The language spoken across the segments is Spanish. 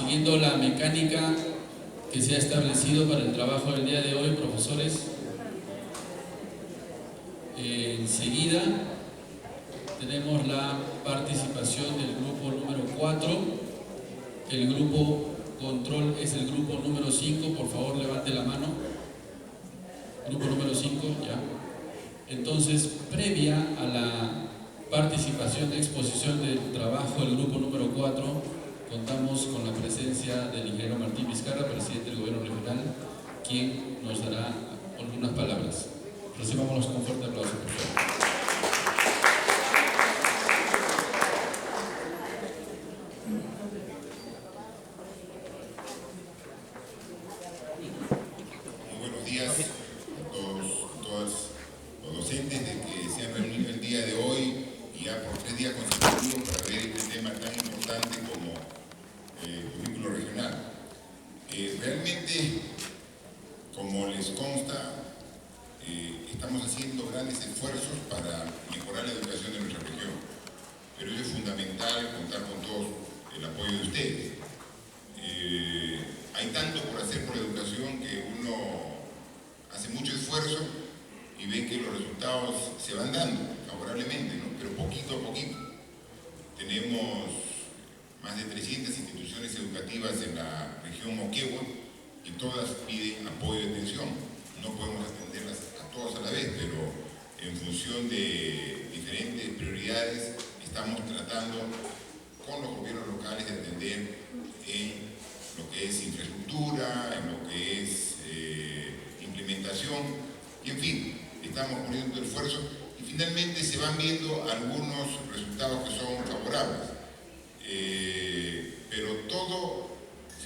Siguiendo la mecánica que se ha establecido para el trabajo del día de hoy, profesores, enseguida tenemos la participación del grupo número 4. El grupo control es el grupo número 5. Por favor, levante la mano. Grupo número 5, ya. Entonces, previa a la participación de exposición del trabajo del grupo número 4, contamos con la presencia del ingeniero Martín Vizcarra, presidente del Gobierno Regional, quien nos dará algunas palabras. Recibámonos con un fuerte aplauso, por favor. Realmente, como les consta, estamos haciendo grandes esfuerzos para mejorar la educación de nuestra región, pero es fundamental contar con todo el apoyo de ustedes. Hay tanto por hacer por la educación que uno hace mucho esfuerzo y ve que los resultados se van dando favorablemente, ¿no? Pero poquito a poquito. Tenemos más de 300 instituciones educativas en la región Moquegua y todas piden apoyo y atención. No podemos atenderlas a todas a la vez, pero en función de diferentes prioridades estamos tratando con los gobiernos locales de atender en lo que es infraestructura, en lo que es implementación, y en fin, estamos poniendo esfuerzo y finalmente se van viendo algunos resultados que son favorables. Pero todo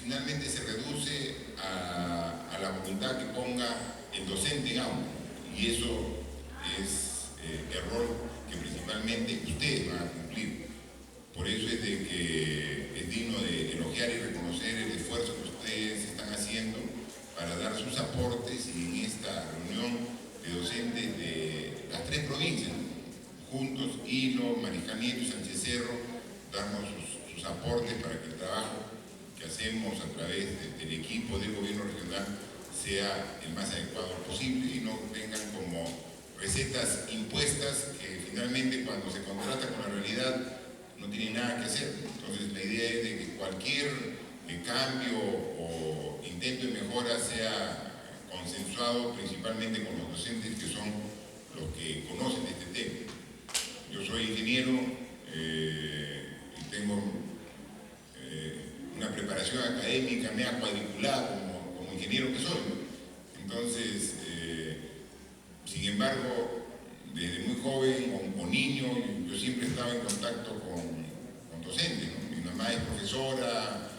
finalmente se reduce a la voluntad que ponga el docente en aula, y eso es el rol que principalmente ustedes van a cumplir. Por eso es de que es digno de elogiar y reconocer el esfuerzo que ustedes están haciendo para dar sus aportes, y en esta reunión de docentes de las 3 provincias, juntos, Hilo, Mariscal Nieto y Sánchez Cerro, damos sus aportes para que el trabajo que hacemos a través del equipo del gobierno regional sea el más adecuado posible y no tengan como recetas impuestas que finalmente cuando se contrata con la realidad no tienen nada que hacer. Entonces la idea es de que cualquier cambio o intento de mejora sea consensuado principalmente con los docentes, que son los que conocen este tema. Yo soy ingeniero y tengo una preparación académica media cuadriculada como ingeniero que soy, ¿no? Entonces, sin embargo, desde muy joven o niño, yo siempre estaba en contacto con docentes, ¿no? Mi mamá es profesora,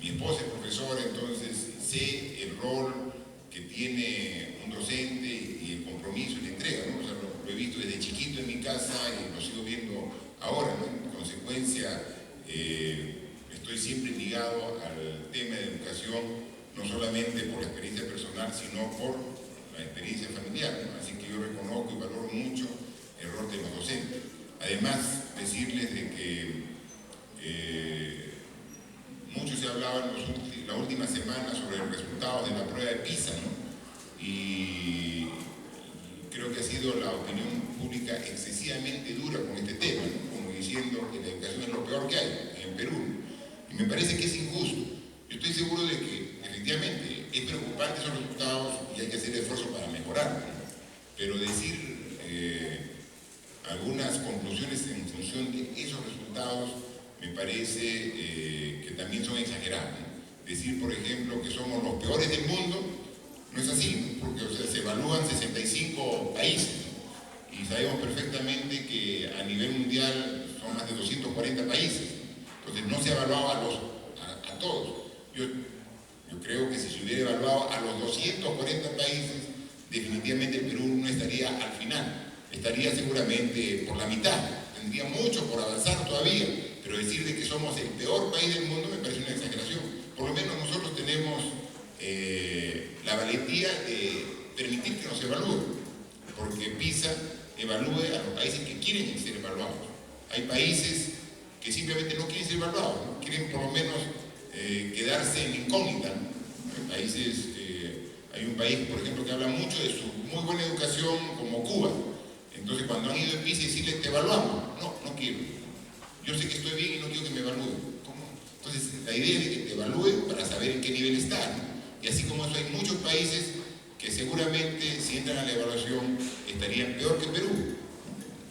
mi esposa es profesora, entonces sé el rol que tiene un docente y el compromiso y la entrega, ¿no? O sea, lo he visto desde chiquito en mi casa y lo sigo viendo ahora, ¿no? En consecuencia, estoy siempre ligado al tema de educación, no solamente por la experiencia personal, sino por la experiencia familiar, ¿no? Así que yo reconozco y valoro mucho el rol de los docentes. Además, decirles de que mucho se hablaba en la última semana sobre los resultados de la prueba de PISA, ¿no? Y creo que ha sido la opinión pública excesivamente dura con este tema, ¿no? Como diciendo que la educación es lo peor que hay en Perú. Y me parece que es injusto. Yo estoy seguro de que efectivamente es preocupante esos resultados y hay que hacer esfuerzos para mejorarlos, ¿no? Pero decir algunas conclusiones en función de esos resultados me parece que también son exageradas, ¿no? Decir, por ejemplo, que somos los peores del mundo no es así, ¿no? Porque, o sea, se evalúan 65 países, ¿no? Y sabemos perfectamente que a nivel mundial son más de 240 países. Entonces no se ha evaluado a todos. Yo creo que si se hubiera evaluado a los 240 países, definitivamente el Perú no estaría al final, estaría seguramente por la mitad, tendría mucho por avanzar todavía, pero decir de que somos el peor país del mundo me parece una exageración. Por lo menos nosotros tenemos la valentía de permitir que nos evalúen, porque PISA evalúe a los países que quieren ser evaluados. Hay países que simplemente no quieren ser evaluados, ¿no? Quieren por lo menos quedarse en incógnita, ¿no? Hay un país, por ejemplo, que habla mucho de su muy buena educación, como Cuba. Entonces, cuando han ido en PISA y decirle, te evaluamos. No, no quiero. Yo sé que estoy bien y no quiero que me evalúen. ¿Cómo? Entonces, la idea es de que te evalúen para saber en qué nivel están. Y así como eso, hay muchos países que seguramente, si entran a la evaluación, estarían peor que Perú.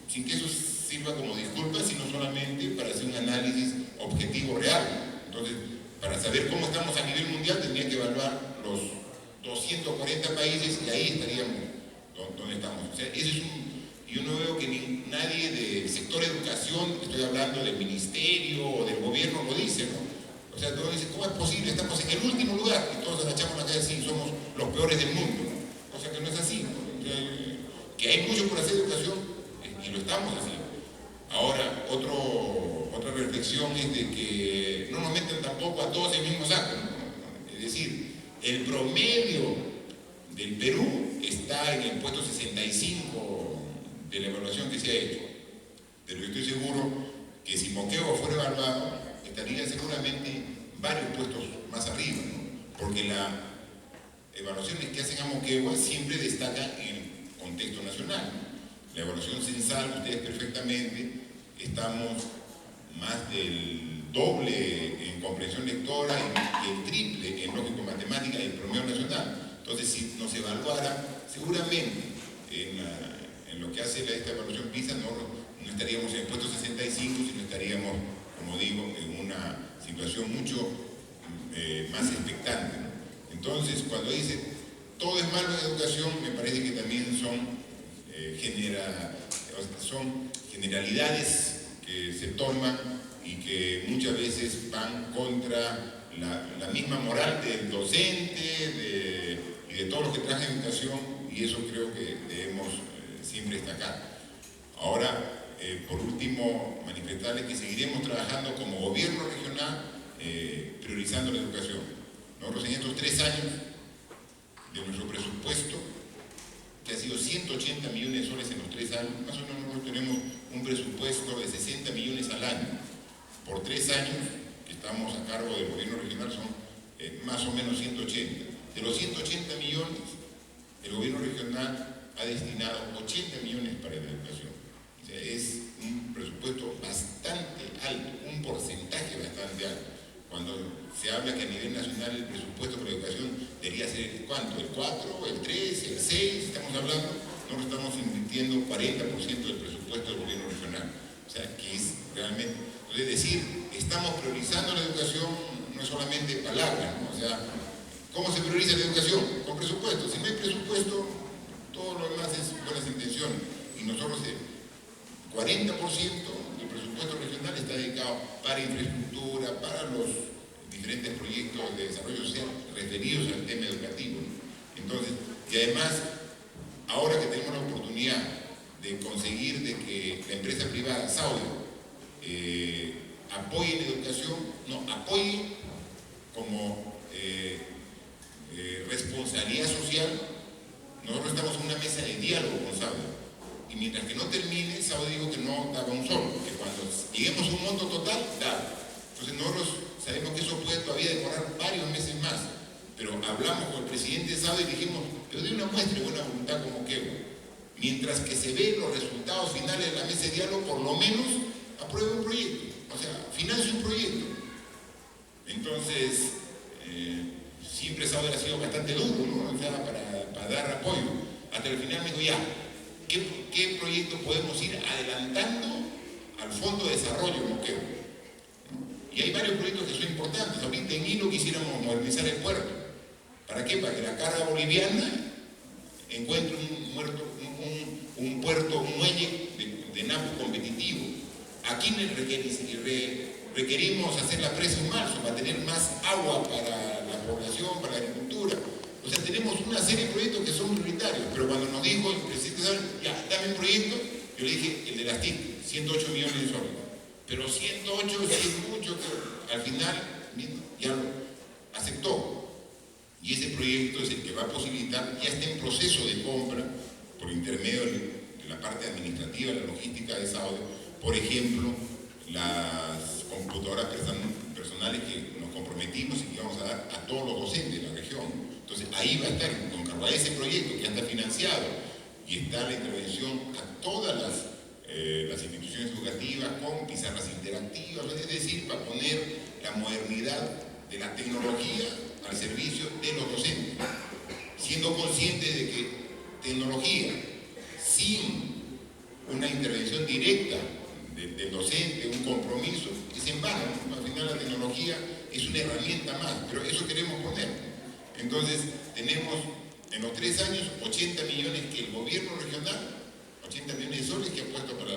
Sin que eso sirva como disculpa, sino solamente para hacer un análisis objetivo real. Entonces, para saber cómo estamos a nivel mundial, tendría que evaluar los 240 países y ahí estaríamos donde estamos. O sea, yo no veo que nadie del sector educación, estoy hablando del ministerio o del gobierno, lo dice, ¿no? O sea, todos dicen, ¿cómo es posible? Estamos en el último lugar y todos agachamos la cabeza y somos los peores del mundo. O sea, que no es así, ¿no? Que hay mucho por hacer educación y lo estamos haciendo. Ahora, otra reflexión es de que no nos meten tampoco a todos en el mismo saco, ¿no? Es decir, el promedio del Perú está en el puesto 65 de la evaluación que se ha hecho. Pero yo estoy seguro que si Moquegua fuera evaluado, estaría seguramente varios puestos más arriba, ¿no? Porque las evaluaciones que hacen a Moquegua siempre destacan en el contexto nacional. La evaluación censal, ustedes perfectamente, estamos más del doble en comprensión lectora y el triple en lógico-matemática y el promedio nacional. Entonces, si nos evaluara, seguramente en lo que hace esta evaluación PISA no estaríamos en el puesto 65, sino estaríamos, como digo, en una situación mucho más expectante, ¿no? Entonces, cuando dice todo es malo en educación, me parece que también son generalidades que se toman y que muchas veces van contra la misma moral del docente y de todos los que trabajan en educación, y eso creo que debemos siempre destacar. Ahora, por último, manifestarles que seguiremos trabajando como gobierno regional priorizando la educación. Nosotros en estos 3 años de nuestro presupuesto, que ha sido 180 millones de soles en los 3 años, más o menos nosotros tenemos un presupuesto de 60 millones al año. Por 3 años que estamos a cargo del gobierno regional son más o menos 180. De los 180 millones, el gobierno regional ha destinado 80 millones para la educación. O sea, es un presupuesto bastante alto, un porcentaje bastante alto. Cuando se habla que a nivel nacional el presupuesto para la educación debería ser, ¿cuánto? ¿El 4, el 3, el 6? Estamos hablando, nosotros estamos invirtiendo 40% del presupuesto del gobierno regional. O sea, que es realmente, es decir, estamos priorizando la educación, no es solamente palabras, ¿no? O sea, ¿cómo se prioriza la educación? Con presupuesto. Si no hay presupuesto, todo lo demás es buenas intenciones. Y nosotros el 40% del presupuesto regional está dedicado para infraestructura, para los diferentes proyectos de desarrollo social referidos al tema educativo, ¿no? Entonces, y además, ahora que tenemos la oportunidad de conseguir de que la empresa privada Saudio apoye la educación, apoye como responsabilidad social, nosotros estamos en una mesa de diálogo con Saudio. Y mientras que no termine, Saudio dijo que no daba un solo, que cuando lleguemos a un monto total, da. Entonces nosotros sabemos que eso puede todavía demorar varios meses más, pero hablamos con el presidente de Saudio y dijimos, pero de una muestra de buena voluntad como que mientras que se ven los resultados finales de la mesa de diálogo, por lo menos apruebe un proyecto, o sea, financie un proyecto. Entonces, siempre Saudio ha sido bastante duro, ¿no? O sea, para dar apoyo. Hasta el final me dijo, ya, ¿qué proyecto podemos ir adelantando al Fondo de Desarrollo Moquegua? Y hay varios proyectos que son importantes. Ahorita en Hilo quisiéramos modernizar el puerto. ¿Para qué? Para que la carga boliviana encuentre un puerto, un muelle de napo competitivo. Aquí requerimos hacer la presa en marzo para tener más agua para la población, para la agricultura. O sea, tenemos una serie de proyectos que son prioritarios, pero cuando nos dijo el presidente, ya, dame un proyecto, yo le dije, el de las TIC, 108 millones de soles. Pero 108 es mucho, que al final ya lo aceptó. Y ese proyecto es el que va a posibilitar, ya está en proceso de compra, por intermedio de la parte administrativa, la logística de Saudio, por ejemplo, las computadoras personales que nos comprometimos y que vamos a dar a todos los docentes de la región. Entonces ahí va a estar, con cargo a ese proyecto que ya está financiado y está la intervención a todas las instituciones educativas con pizarras interactivas, es decir, para poner la modernidad de la tecnología al servicio de los docentes, siendo conscientes de que tecnología sin una intervención directa del docente, un compromiso, es en vano, ¿no? Al final la tecnología es una herramienta más, pero eso queremos poner. Entonces tenemos en los 3 años 80 millones que el gobierno regional, 80 millones de soles que ha puesto para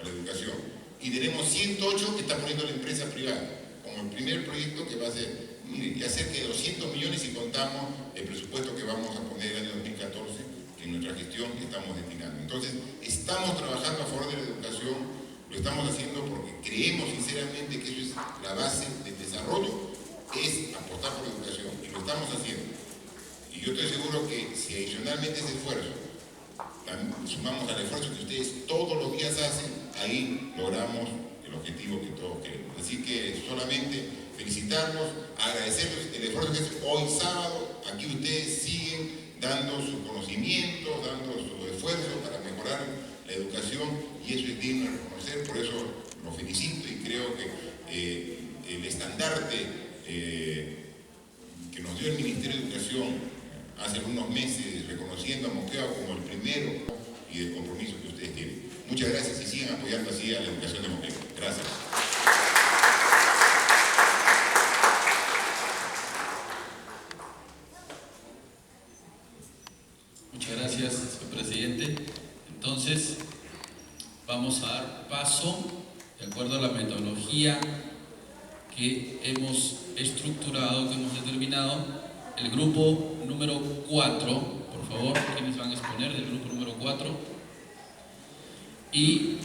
educación, y tenemos 108 que está poniendo la empresa privada, como el primer proyecto que va a ser, mire, ya cerca de 200 millones si contamos el presupuesto que vamos a poner el año 2014, que en nuestra gestión estamos destinando. Entonces, estamos trabajando a favor de la educación, lo estamos haciendo porque creemos sinceramente que eso es la base del desarrollo, es apostar por la educación, y lo estamos haciendo. Y yo estoy seguro que si adicionalmente ese esfuerzo sumamos al esfuerzo que ustedes todos los días hacen, ahí logramos el objetivo que todos queremos. Así que solamente felicitarlos, agradecerles el esfuerzo que hacen hoy sábado. Aquí ustedes siguen dando su conocimiento, dando su esfuerzo para mejorar la educación, y eso es digno de reconocer. Por eso los felicito y creo que el estandarte que nos dio el Ministerio de Educación hace unos meses, reconociendo a Moquegua como el primero, y el compromiso que ustedes tienen. Muchas gracias y sigan apoyando así a la educación de Moquegua. Gracias. Muchas gracias, señor presidente. Entonces, vamos a dar paso, de acuerdo a la metodología que hemos estructurado, que hemos determinado, el grupo número 4, por favor, ¿quiénes van a exponer del grupo número 4? Y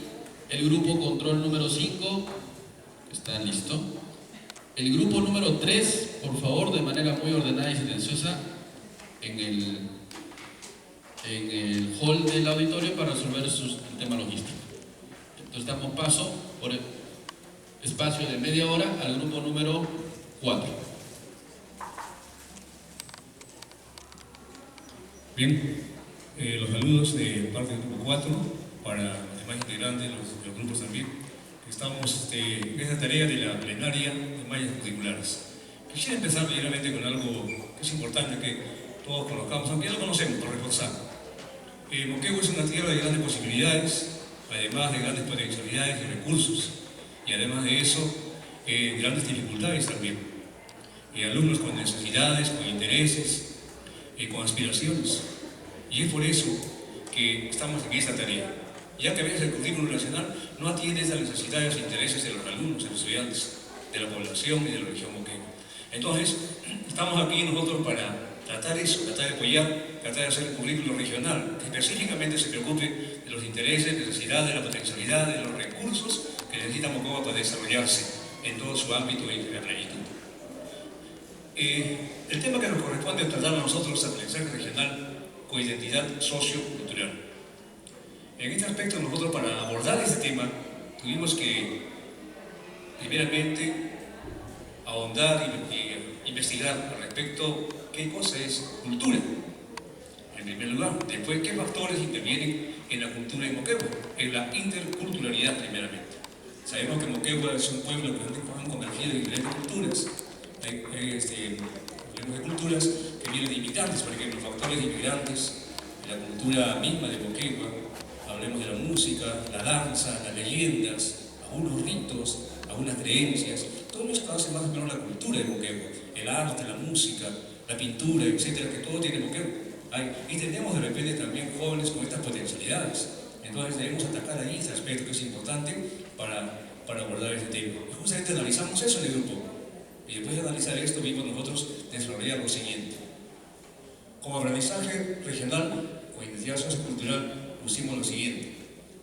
el grupo control número 5, ¿están listos? El grupo número 3, por favor, de manera muy ordenada y silenciosa, en el hall del auditorio para resolver el tema logístico. Entonces damos paso por el espacio de media hora al grupo número 4. Bien, los saludos de parte del grupo 4 para los demás integrantes, los grupos también. Estamos en esta tarea de la plenaria de mallas curriculares. Quisiera empezar primeramente con algo que es importante que todos conozcamos, aunque ya lo conocemos, por reforzar. Moquegua es una tierra de grandes posibilidades, además de grandes potencialidades y recursos, y además de eso, grandes dificultades también. Alumnos con necesidades, con intereses, con aspiraciones, y es por eso que estamos en esta tarea, ya que a veces el currículum nacional no atiende esas necesidades e intereses de los alumnos, de los estudiantes, de la población y de la región Moquegua. Entonces, estamos aquí nosotros para tratar eso, tratar de apoyar, tratar de hacer un currículum regional que específicamente se preocupe de los intereses, necesidades, de la potencialidad, de los recursos que necesita Moquegua para desarrollarse en todo su ámbito y la plenitud. El tema que nos corresponde tratar a nosotros es aprendizaje regional con identidad sociocultural. En este aspecto nosotros, para abordar este tema, tuvimos que primeramente ahondar y investigar al respecto qué cosa es cultura, en primer lugar. Después, qué factores intervienen en la cultura de Moquegua, en la interculturalidad primeramente. Sabemos que Moquegua es un pueblo que han convergido en diferentes culturas. Hablemos de culturas que vienen de inmigrantes, por ejemplo, factores de inmigrantes, la cultura misma de Moquegua, hablemos de la música, la danza, las leyendas, algunos ritos, algunas creencias, todo esto hace más o menos la cultura de Moquegua, el arte, la música, la pintura, etcétera, que todo tiene Moquegua. Y tenemos de repente también jóvenes con estas potencialidades, entonces debemos atacar ahí este aspecto que es importante para abordar este tema. Y justamente analizamos eso en el grupo. Y después de analizar esto, vimos nosotros desarrollar lo siguiente. Como aprendizaje regional o identidad sociocultural, pusimos lo siguiente.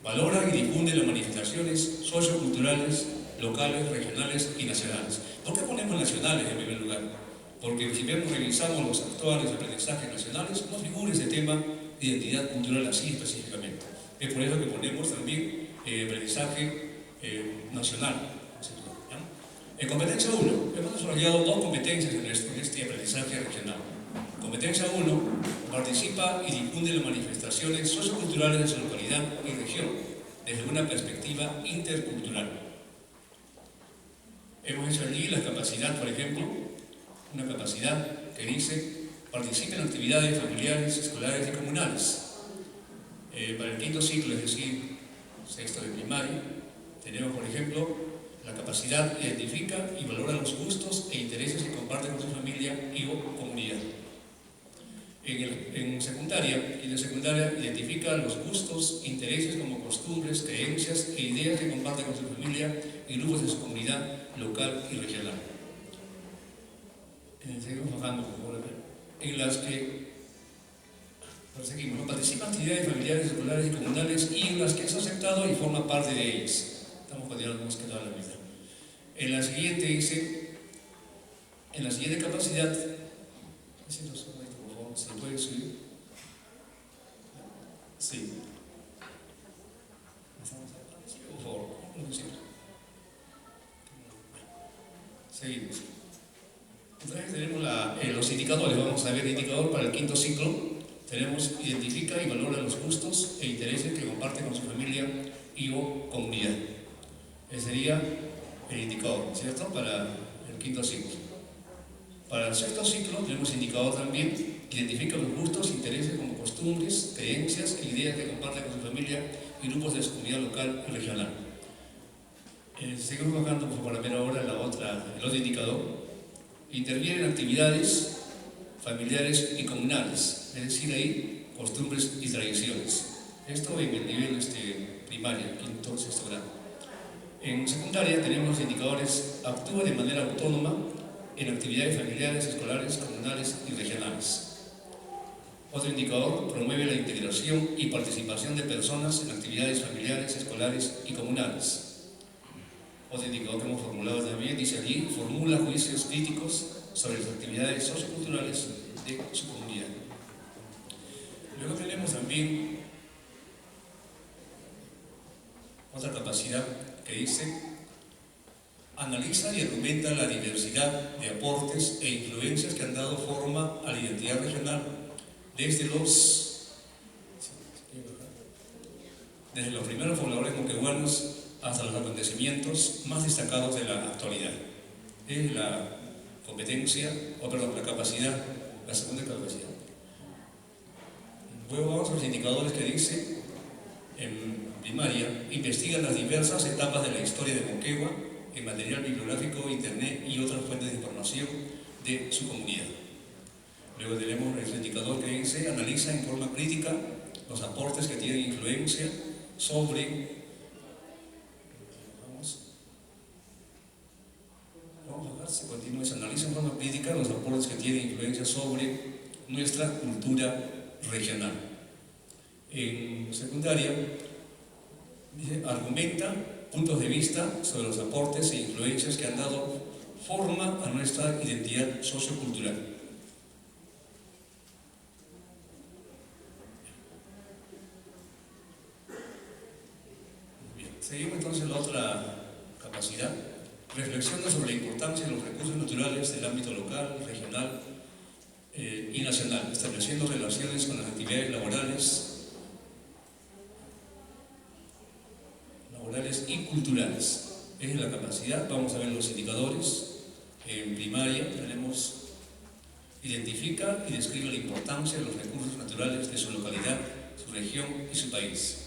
Valora y difunde las manifestaciones socioculturales, locales, regionales y nacionales. ¿Por qué ponemos nacionales en primer lugar? Porque si revisamos los actuales aprendizajes nacionales, no figura ese tema de identidad cultural así específicamente. Es por eso que ponemos también aprendizaje nacional. En competencia 1, hemos desarrollado dos competencias en este aprendizaje regional. Competencia 1, participa y difunde las manifestaciones socioculturales de su localidad y región desde una perspectiva intercultural. Hemos hecho allí la capacidad, por ejemplo, una capacidad que dice participa en actividades familiares, escolares y comunales. Para el quinto ciclo, es decir, sexto de primaria, tenemos, por ejemplo, la capacidad identifica y valora los gustos e intereses que comparte con su familia y o comunidad. En secundaria, identifica los gustos, intereses como costumbres, creencias e ideas que comparte con su familia y grupos de su comunidad local y regional. Seguimos bajando, por favor, en las que perseguimos, participa en actividades familiares, escolares y comunales y en las que es aceptado y forma parte de ellas. Estamos continuando más que toda la vida. En la siguiente dice, en la siguiente capacidad, por favor, ¿se puede subir? Sí. Por favor, seguimos. Entonces tenemos los indicadores. Vamos a ver el indicador para el quinto ciclo. Tenemos identifica y valora los gustos e intereses que comparte con su familia y o comunidad. Ese sería el indicador, ¿cierto? Para el quinto ciclo. Para el sexto ciclo tenemos indicador también, identifica los gustos, intereses como costumbres, creencias e ideas que comparte con su familia y grupos de su comunidad local y regional. Seguimos bajando para ver ahora el otro indicador. Interviene en actividades familiares y comunales, es decir, ahí costumbres y tradiciones. Esto en el nivel primaria, quinto, sexto grado. En secundaria tenemos los indicadores actúa de manera autónoma en actividades familiares, escolares, comunales y regionales. Otro indicador promueve la integración y participación de personas en actividades familiares, escolares y comunales. Otro indicador que hemos formulado también dice allí, formula juicios críticos sobre las actividades socioculturales de su comunidad. Luego tenemos también otra capacidad que dice, analiza y argumenta la diversidad de aportes e influencias que han dado forma a la identidad regional desde los primeros pobladores moquegüanos hasta los acontecimientos más destacados de la actualidad. Es la capacidad, la segunda capacidad. Luego vamos a los indicadores que dice, en primaria, investiga las diversas etapas de la historia de Moquegua en material bibliográfico, internet y otras fuentes de información de su comunidad. Luego tenemos el indicador que dice, analiza en forma crítica los aportes que tienen influencia sobre se continúa, se analiza en forma crítica los aportes que tienen influencia sobre nuestra cultura regional. En secundaria, dice, argumenta puntos de vista sobre los aportes e influencias que han dado forma a nuestra identidad sociocultural. Bien, seguimos entonces la otra capacidad. Reflexiona sobre la importancia de los recursos naturales del ámbito local, regional y nacional, estableciendo relaciones con las actividades laborales y culturales. Es la capacidad. Vamos a ver los indicadores. En primaria tenemos, identifica y describe la importancia de los recursos naturales de su localidad, su región y su país.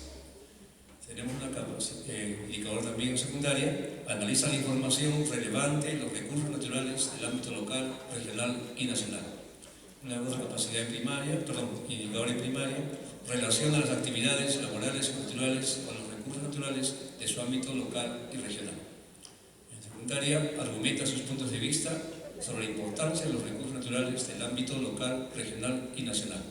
Tenemos un indicador también en secundaria, analiza la información relevante de los recursos naturales del ámbito local, regional y nacional. Una otra capacidad en primaria, indicador en primaria, relaciona las actividades laborales y culturales con los recursos naturales de su ámbito local y regional. En secundaria, argumenta sus puntos de vista sobre la importancia de los recursos naturales del ámbito local, regional y nacional.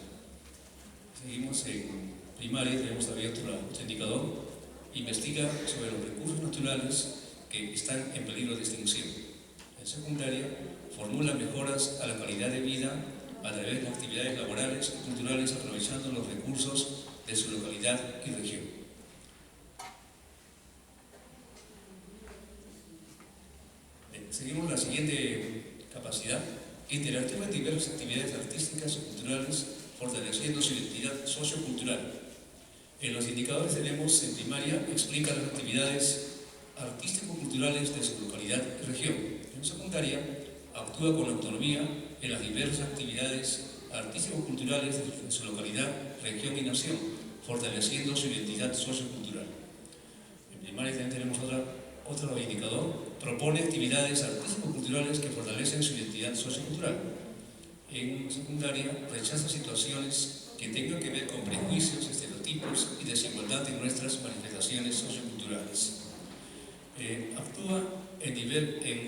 Seguimos en primaria, tenemos abierto otro indicador. Investiga sobre los recursos naturales que están en peligro de extinción. En secundaria, formula mejoras a la calidad de vida a través de actividades laborales y culturales aprovechando los recursos de su localidad y región. seguimos la siguiente capacidad: interactúa en diversas actividades artísticas o culturales, fortaleciendo su identidad sociocultural. En los indicadores tenemos, en primaria, explica las actividades artístico-culturales de su localidad y región. En secundaria, actúa con autonomía en las diversas actividades artístico-culturales de su localidad, región y nación, fortaleciendo su identidad sociocultural. En primaria también tenemos otro indicador: propone actividades artístico-culturales que fortalecen su identidad sociocultural. En secundaria, rechaza situaciones que tengan que ver con prejuicios, estereotipos y desigualdad en nuestras manifestaciones socioculturales. Actúa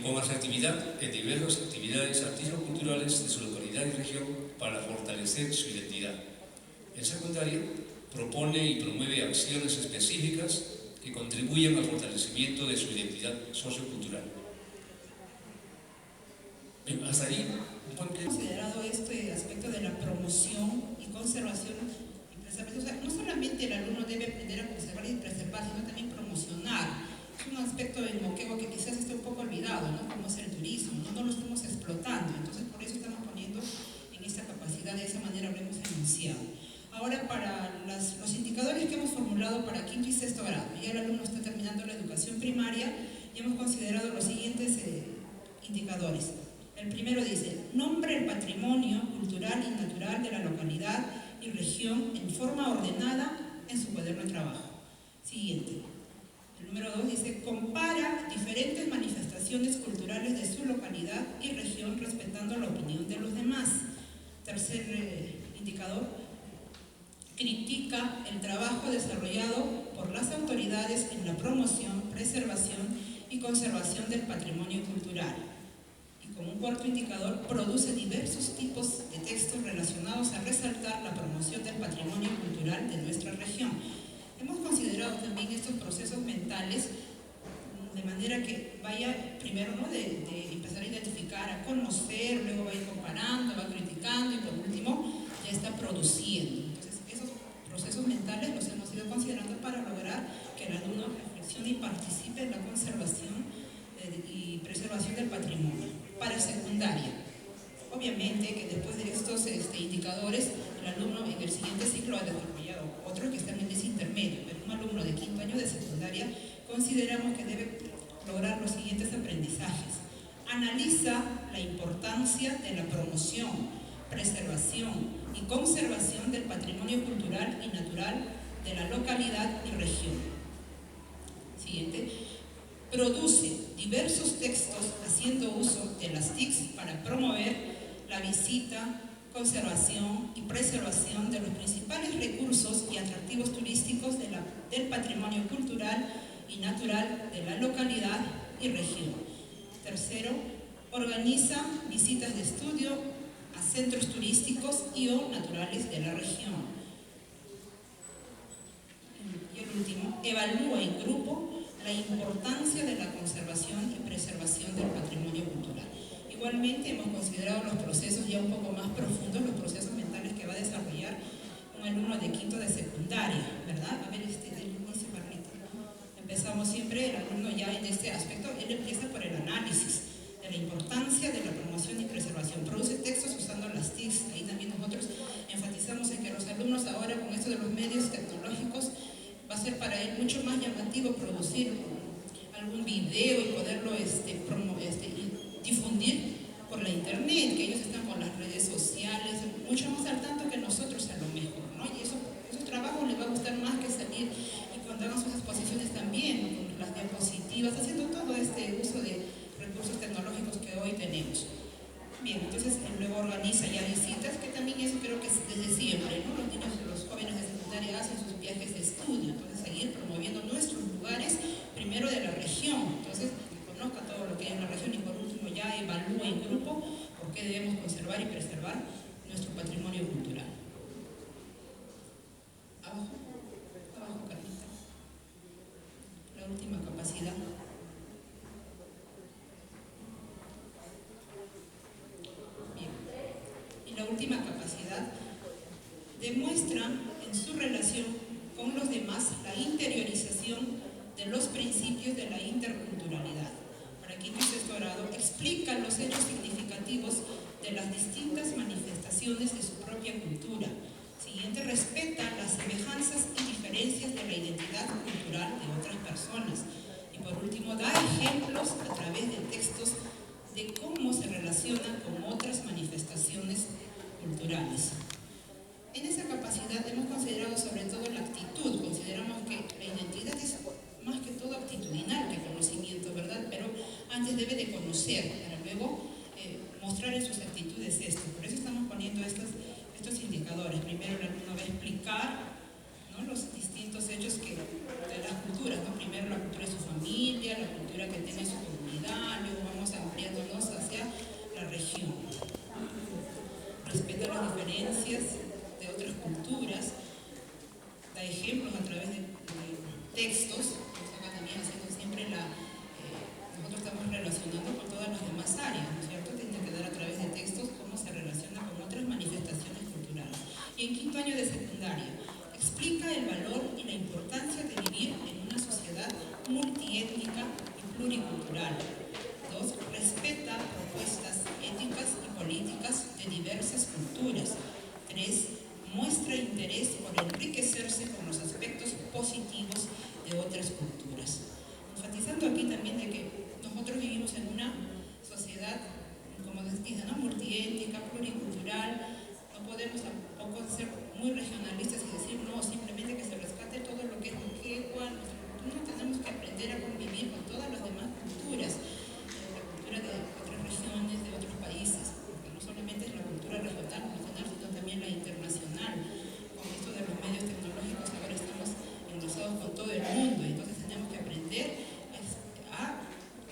con asertividad en diversas actividades artístico-culturales de su localidad y región para fortalecer su identidad. En secundaria, propone y promueve acciones específicas que contribuyan al fortalecimiento de su identidad sociocultural. Bien, hasta ahí. Considerado este aspecto de la promoción y conservación y preservación, o sea, no solamente el alumno debe aprender a conservar y preservar, sino también promocionar. Es un aspecto del moqueo que quizás esté un poco olvidado, ¿no? Como es el turismo, no lo estamos explotando, entonces por eso estamos poniendo en esta capacidad, de esa manera lo hemos enunciado. Ahora, para los indicadores que hemos formulado para quinto y sexto grado, ya el alumno está terminando la educación primaria y hemos considerado los siguientes indicadores. El primero dice: nombre el patrimonio cultural y natural de la localidad y región en forma ordenada en su cuaderno de trabajo. Siguiente. El número 2 dice: compara diferentes manifestaciones culturales de su localidad y región respetando la opinión de los demás. Tercer indicador: critica el trabajo desarrollado por las autoridades en la promoción, preservación y conservación del patrimonio cultural. Y como un cuarto indicador, produce diversos tipos de textos relacionados a resaltar la promoción del patrimonio cultural de nuestra región. Hemos considerado también estos procesos mentales de manera que vaya primero, ¿no?, de empezar a identificar, a conocer, luego va a ir comparando, va criticando y por último ya está produciendo. Entonces esos procesos mentales los hemos ido considerando para lograr que el alumno reflexione y participe en la conservación y preservación del patrimonio. Para secundaria, obviamente que después de estos indicadores, el alumno en el siguiente ciclo ha desarrollado otros que están en ese intermedio, pero un alumno de quinto año de secundaria consideramos que debe lograr los siguientes aprendizajes. Analiza la importancia de la promoción, preservación y conservación del patrimonio cultural y natural de la localidad y región. Siguiente. Produce diversos textos haciendo uso de las TICs para promover la visita, conservación y preservación de los principales recursos y atractivos turísticos del patrimonio cultural y natural de la localidad y región. Tercero, organiza visitas de estudio a centros turísticos y o naturales de la región. Y el último, evalúa en grupo la importancia de la conservación y preservación del patrimonio cultural. Igualmente hemos considerado los procesos ya un poco más profundos, los procesos mentales que va a desarrollar un alumno de quinto de secundaria, ¿verdad? A ver, del inicio, Marlita. Empezamos siempre, el alumno ya en este aspecto, él empieza por el análisis de la importancia de la promoción y preservación. Produce textos usando las TICs. Ahí también nosotros enfatizamos en que los alumnos ahora con esto de los medios tecnológicos va a ser para él mucho más llamativo producir algún video y poderlo difundir por la internet, que ellos están con las redes sociales, mucho más al tanto que nosotros a lo mejor, ¿no? Y esos trabajos les va a gustar más que salir y cuando hagan sus exposiciones también, con las diapositivas, haciendo todo este uso de recursos tecnológicos que hoy tenemos. Bien, entonces luego organiza ya visitas, que también eso creo que es desde siempre, ¿no? Los niños, los jóvenes de secundaria hacen sus viajes de estudio, entonces seguir promoviendo nuestros lugares, primero de la región, entonces que conozca todo lo que hay en la región y por último ya evalúa en grupo por qué debemos conservar y preservar nuestro patrimonio cultural. Abajo, Carlita. La última capacidad. La última capacidad demuestra en su relación con los demás la interiorización de los principios de la interculturalidad. Para quinto y sexto grado explica los hechos significativos de las distintas manifestaciones de su propia cultura. Siguiente, respeta las semejanzas y diferencias de la identidad cultural de otras personas. Y por último, da ejemplos a través de textos de cómo se relaciona con otras manifestaciones culturales. En esa capacidad hemos considerado sobre todo la actitud. Consideramos que la identidad es más que todo actitudinal que conocimiento, ¿verdad? Pero antes debe de conocer para luego mostrar en sus actitudes esto. Por eso estamos poniendo estos indicadores. Primero el alumno va a explicar, ¿no?, los distintos hechos de las culturas, ¿no? Primero la cultura de su familia, la cultura que tiene su comunidad, luego vamos ampliándonos hacia la región. Respeta las diferencias de otras culturas, da ejemplos a través de textos. Acá también haciendo siempre nosotros estamos relacionando con todas las demás áreas, ¿no es cierto? Tiene que dar a través de textos cómo se relaciona con otras manifestaciones culturales. Y en quinto año de secundaria, explica el valor y la importancia de vivir en una sociedad multiétnica y pluricultural. 2. Respeta propuestas éticas y políticas de diversas culturas. 3. Muestra interés por enriquecerse con los aspectos positivos de otras culturas. Enfatizando aquí también de que nosotros vivimos en una sociedad, como dice, ¿no?, multiétnica, pluricultural. No podemos tampoco ser muy regionalistas y decir, no, simplemente que se rescate todo lo que es quechua. Nosotros tenemos que aprender a convivir con todas las demás culturas, la cultura de otras regiones, de otros países, porque no solamente es la cultura regional, sino también la internacional. Con esto de los medios tecnológicos ahora estamos enlazados con todo el mundo, entonces tenemos que aprender a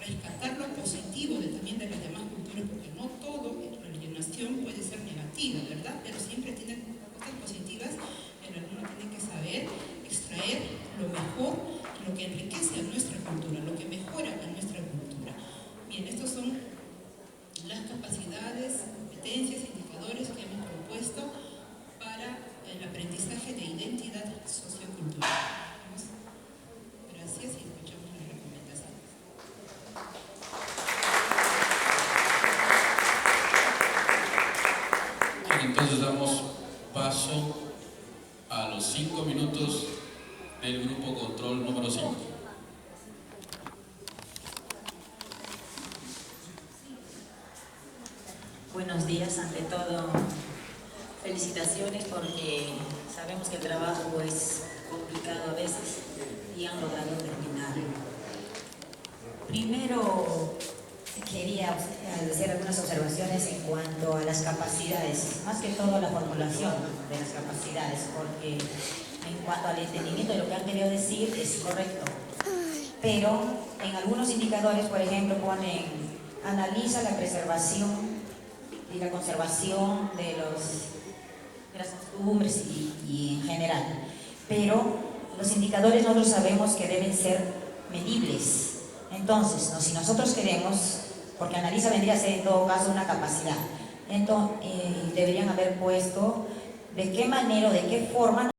rescatar lo positivo también de las demás culturas, porque no todo en relación puede ser negativa, ¿verdad? Pero siempre tiene cosas positivas. El alumno tiene que saber extraer lo mejor, lo que enriquece a nuestra cultura, lo que mejora a nuestra cultura. Bien, estos son las capacidades, competencias, indicadores que hemos propuesto para el aprendizaje de identidad sociocultural. Gracias y escuchamos las recomendaciones. Entonces damos paso a los 5 minutos del grupo control número 5. Buenos días, ante todo, felicitaciones porque sabemos que el trabajo es complicado a veces y han logrado terminar. Primero, quería hacer algunas observaciones en cuanto a las capacidades, más que todo la formulación de las capacidades, porque en cuanto al entendimiento de lo que han querido decir es correcto, pero en algunos indicadores, por ejemplo, ponen, analiza la preservación y la conservación de las costumbres y en general, pero los indicadores nosotros sabemos que deben ser medibles. Entonces, si nosotros queremos, porque analiza vendría a ser en todo caso una capacidad, entonces deberían haber puesto de qué manera o de qué forma